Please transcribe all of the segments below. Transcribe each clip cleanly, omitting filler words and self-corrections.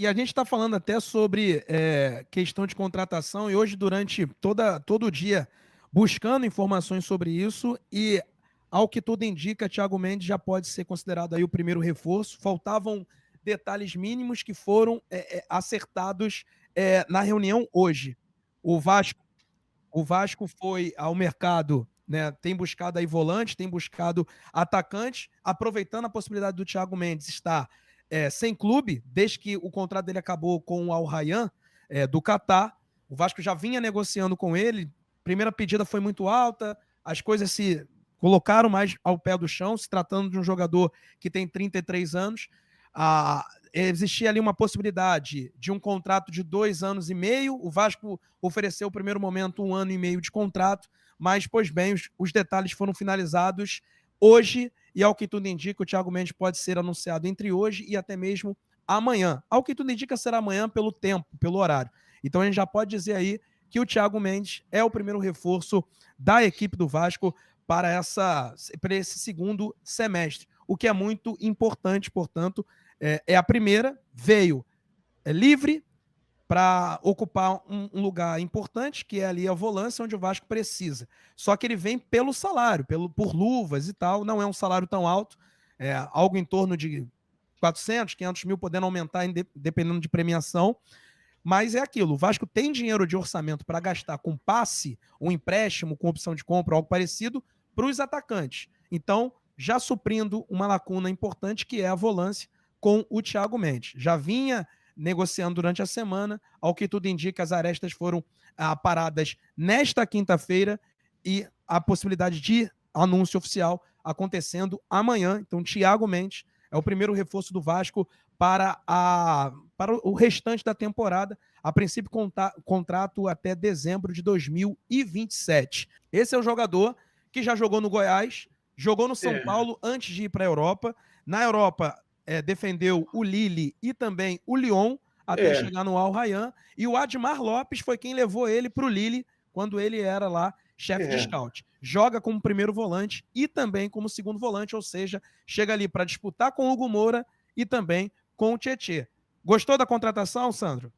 E a gente está falando até sobre questão de contratação, e hoje, durante todo o dia, buscando informações sobre isso, e ao que tudo indica, Thiago Mendes já pode ser considerado aí o primeiro reforço. Faltavam detalhes mínimos que foram acertados na reunião hoje. O Vasco, o Vasco foi ao mercado, né? Tem buscado aí volante, tem buscado atacante, aproveitando a possibilidade do Thiago Mendes estar sem clube, desde que o contrato dele acabou com o Al Rayyan, do Catar. O Vasco já vinha negociando com ele. Primeira pedida foi muito alta, as coisas se colocaram mais ao pé do chão, se tratando de um jogador que tem 33 anos. Existia ali uma possibilidade de um contrato de 2 anos e meio. O Vasco ofereceu, no primeiro momento, 1 ano e meio de contrato, mas, pois bem, os detalhes foram finalizados hoje, e ao que tudo indica, o Thiago Mendes pode ser anunciado entre hoje e até mesmo amanhã. Ao que tudo indica, será amanhã pelo tempo, pelo horário. Então a gente já pode dizer aí que o Thiago Mendes é o primeiro reforço da equipe do Vasco para esse segundo semestre, o que é muito importante. Portanto, é a primeira, veio livre para ocupar um lugar importante, que é ali a volância, onde o Vasco precisa. Só que ele vem pelo salário, por luvas e tal, não é um salário tão alto, algo em torno de 400, 500 mil, podendo aumentar dependendo de premiação, mas é aquilo, o Vasco tem dinheiro de orçamento para gastar com passe, um empréstimo com opção de compra, algo parecido, para os atacantes. Então, já suprindo uma lacuna importante, que é a volância com o Thiago Mendes. Já vinha negociando durante a semana, ao que tudo indica, as arestas foram paradas nesta quinta-feira, e a possibilidade de anúncio oficial acontecendo amanhã. Então, Thiago Mendes é o primeiro reforço do Vasco para o restante da temporada, a princípio contrato até dezembro de 2027. Esse é o jogador que já jogou no Goiás, jogou no São Paulo antes de ir para a Europa. Na Europa, defendeu o Lille e também o Lyon, até chegar no Al Rayyan, e o Admar Lopes foi quem levou ele para o Lille, quando ele era lá chefe de scout. Joga como primeiro volante e também como segundo volante, ou seja, chega ali para disputar com o Hugo Moura e também com o Tietê. Gostou da contratação, Sandro?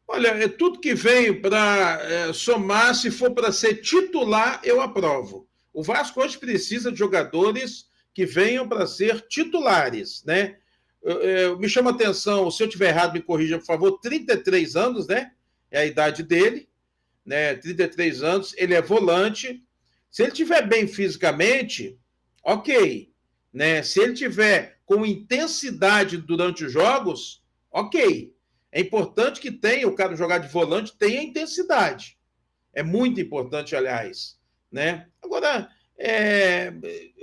Olha, é tudo que veio para somar, se for para ser titular, eu aprovo. O Vasco hoje precisa de jogadores que venham para ser titulares, né? Me chama a atenção, se eu estiver errado, me corrija, por favor, 33 anos, né? É a idade dele, né? 33 anos, ele é volante. Se ele estiver bem fisicamente, ok, né? Se ele tiver com intensidade durante os jogos, ok. É importante que tenha, o cara jogar de volante tenha intensidade. É muito importante, aliás, né? Agora, é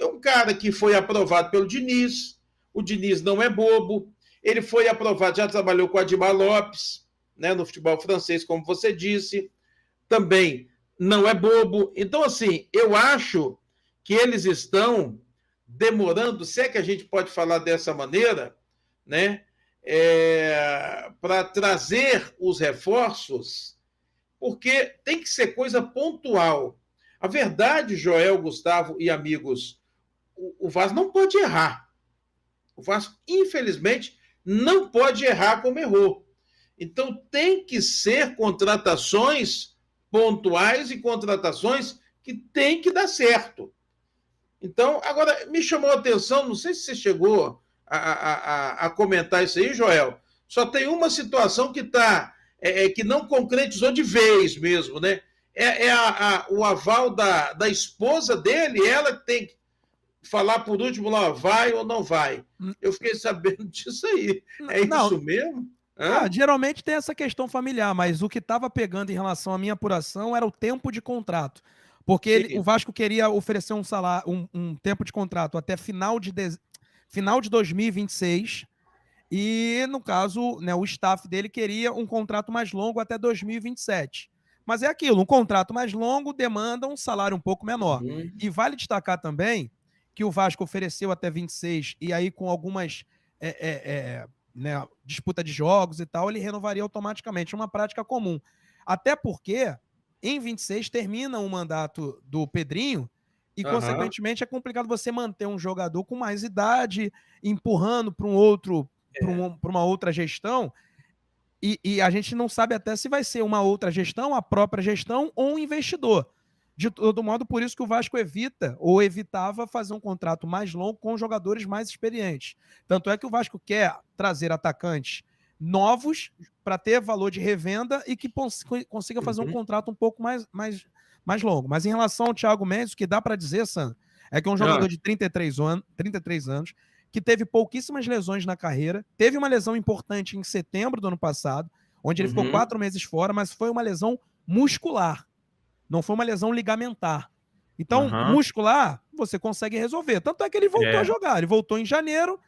um cara que foi aprovado pelo Diniz. O Diniz não é bobo. Ele foi aprovado, já trabalhou com o Admar Lopes, né, no futebol francês, como você disse. Também não é bobo. Então, assim, eu acho que eles estão demorando, se é que a gente pode falar dessa maneira, né, para trazer os reforços, porque tem que ser coisa pontual. A verdade, Joel, Gustavo e amigos, o Vasco não pode errar. O Vasco, infelizmente, não pode errar como errou. Então, tem que ser contratações pontuais e contratações que tem que dar certo. Então, agora, me chamou a atenção, não sei se você chegou a comentar isso aí, Joel, só tem uma situação que que não concretizou de vez mesmo, né? O aval da esposa dele, ela tem que falar por último lá, vai ou não vai. Eu fiquei sabendo disso aí. É Não, isso mesmo? geralmente tem essa questão familiar, mas o que estava pegando em relação à minha apuração era o tempo de contrato. Porque o Vasco queria oferecer um salário, um tempo de contrato até final de 2026. E, no caso, né, o staff dele queria um contrato mais longo até 2027. Mas é aquilo, um contrato mais longo demanda um salário um pouco menor. E vale destacar também que o Vasco ofereceu até 26, e aí com algumas né, disputa de jogos e tal, ele renovaria automaticamente, uma prática comum. Até porque, em 26, termina o mandato do Pedrinho, e, consequentemente, é complicado você manter um jogador com mais idade, empurrando para uma outra gestão. E a gente não sabe até se vai ser uma outra gestão, a própria gestão ou um investidor. De todo modo, por isso que o Vasco evita ou evitava fazer um contrato mais longo com jogadores mais experientes. Tanto é que o Vasco quer trazer atacantes novos para ter valor de revenda e que consiga fazer um Uhum. contrato um pouco mais longo. Mas em relação ao Thiago Mendes, o que dá para dizer, Sandro, é que é um Ah, jogador de 33 anos, que teve pouquíssimas lesões na carreira. Teve uma lesão importante em setembro do ano passado, onde ele ficou uhum. 4 meses fora, mas foi uma lesão muscular, não foi uma lesão ligamentar. Então, Aham. muscular, você consegue resolver. Tanto é que ele voltou a É. jogar. Ele voltou em É. janeiro,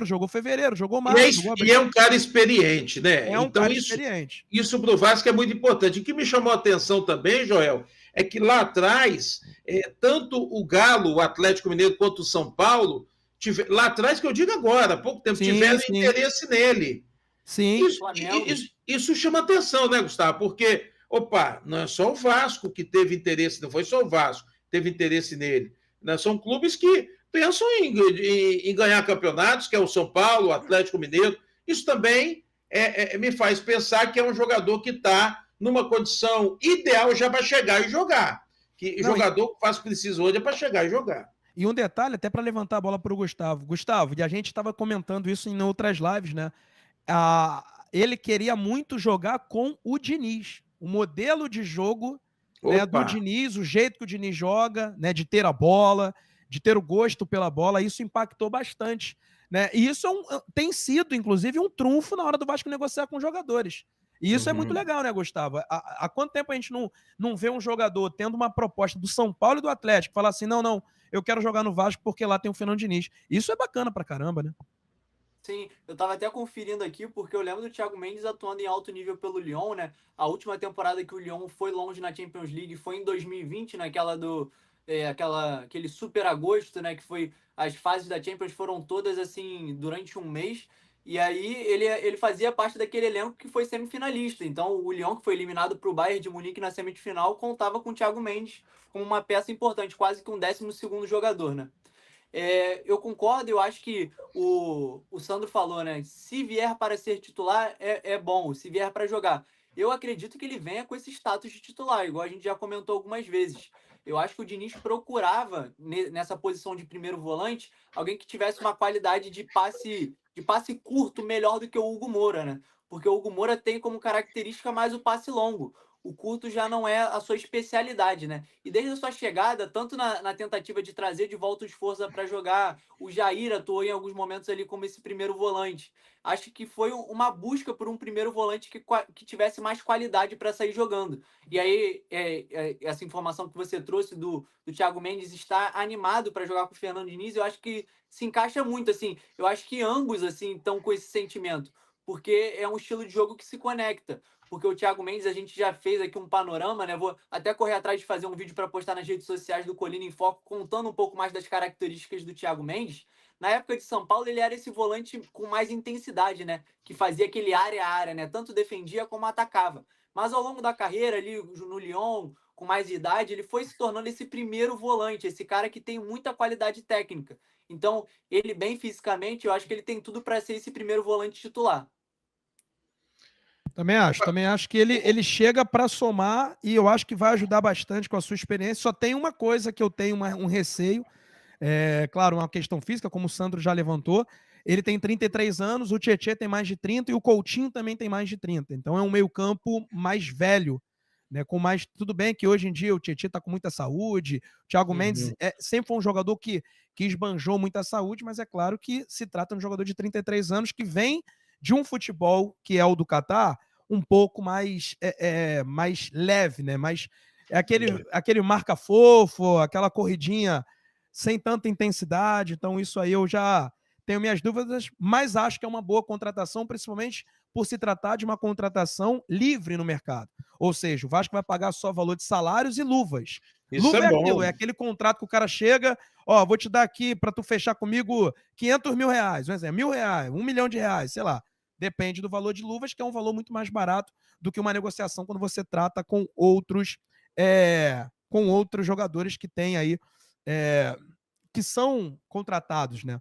jogou fevereiro, jogou E é, março, jogou e é abril. um cara experiente, né? É um Então, cara isso, experiente. isso para o Vasco é muito importante. O que me chamou a atenção também, Joel, é que lá atrás, tanto o Galo, o Atlético Mineiro, quanto o São Paulo, lá atrás, que eu digo agora, há pouco tempo, Sim, tiveram sim. interesse nele. Sim. Flamengo. Isso chama atenção, né, Gustavo? Porque, opa, não é só o Vasco que teve interesse, não foi só o Vasco que teve interesse nele. Né? São clubes que pensam em ganhar campeonatos, que é o São Paulo, o Atlético Mineiro. Isso também me faz pensar que é um jogador que está numa condição ideal já para chegar e jogar. Que Não, jogador que o Vasco precisa hoje é para chegar e jogar. e um detalhe, até para levantar a bola para o Gustavo. Gustavo, e a gente estava comentando isso em outras lives, né? Ele queria muito jogar com o Diniz. O modelo de jogo, né, do Opa! Diniz, o jeito que o Diniz joga, né, de ter a bola, de ter o gosto pela bola, isso impactou bastante. Né? E isso tem sido, inclusive, um trunfo na hora do Vasco negociar com jogadores. E isso é muito Uhum. legal, né, Gustavo? Há quanto tempo a gente não vê um jogador tendo uma proposta do São Paulo e do Atlético, falar assim, não, eu quero jogar no Vasco porque lá tem o Fernando Diniz. Isso é bacana pra caramba, né? Sim, eu tava até conferindo aqui, porque eu lembro do Thiago Mendes atuando em alto nível pelo Lyon, né? A última temporada que o Lyon foi longe na Champions League foi em 2020, naquela aquele super agosto, né? Que foi, as fases da Champions foram todas assim, durante um mês. E aí ele fazia parte daquele elenco que foi semifinalista. Então o Lyon, que foi eliminado para o Bayern de Munique na semifinal, contava com o Thiago Mendes como uma peça importante, quase que um 12º jogador, né? Eu concordo, eu acho que o Sandro falou, né? Se vier para ser titular, é bom, se vier para jogar. Eu acredito que ele venha com esse status de titular, igual a gente já comentou algumas vezes. Eu acho que o Diniz procurava, nessa posição de primeiro volante, alguém que tivesse uma qualidade de passe curto melhor do que o Hugo Moura, né? Porque o Hugo Moura tem como característica mais o passe longo. O curto já não é a sua especialidade, né? E desde a sua chegada, tanto na tentativa de trazer de volta os Forza para jogar, o Jair atuou em alguns momentos ali como esse primeiro volante. Acho que foi uma busca por um primeiro volante que tivesse mais qualidade para sair jogando. E aí, essa informação que você trouxe do Thiago Mendes estar animado para jogar com o Fernando Diniz, eu acho que se encaixa muito, assim. Eu acho que ambos, assim, estão com esse sentimento, porque é um estilo de jogo que se conecta. Porque o Thiago Mendes, a gente já fez aqui um panorama, né? Vou até correr atrás de fazer um vídeo para postar nas redes sociais do Colina em Foco, contando um pouco mais das características do Thiago Mendes. Na época de São Paulo, ele era esse volante com mais intensidade, né? Que fazia aquele área a área, né? Tanto defendia como atacava. Mas ao longo da carreira, ali no Lyon, com mais idade, ele foi se tornando esse primeiro volante, esse cara que tem muita qualidade técnica. Então, ele bem fisicamente, eu acho que ele tem tudo para ser esse primeiro volante titular. Também acho que ele chega para somar e eu acho que vai ajudar bastante com a sua experiência. Só tem uma coisa que eu tenho um receio, claro, uma questão física, como o Sandro já levantou. Ele tem 33 anos, o Tietê tem mais de 30 e o Coutinho também tem mais de 30. Então é um meio-campo mais velho, né? Com mais. Tudo bem que hoje em dia o Tietê está com muita saúde, o Thiago Mendes Uhum. sempre foi um jogador que esbanjou muita saúde, mas é claro que se trata de um jogador de 33 anos que vem de um futebol que é o do Catar um pouco mais leve, né? Mais, aquele marca fofo, aquela corridinha sem tanta intensidade. Então, isso aí eu já tenho minhas dúvidas, mas acho que é uma boa contratação, principalmente por se tratar de uma contratação livre no mercado. Ou seja, o Vasco vai pagar só valor de salários e luvas. Isso Luva é é aquilo, bom. é aquele contrato que o cara chega, vou te dar aqui para tu fechar comigo R$ 500 mil, um exemplo, R$ 1.000, R$ 1 milhão, sei lá. Depende do valor de luvas, que é um valor muito mais barato do que uma negociação quando você trata com outros jogadores que têm aí, que são contratados, né?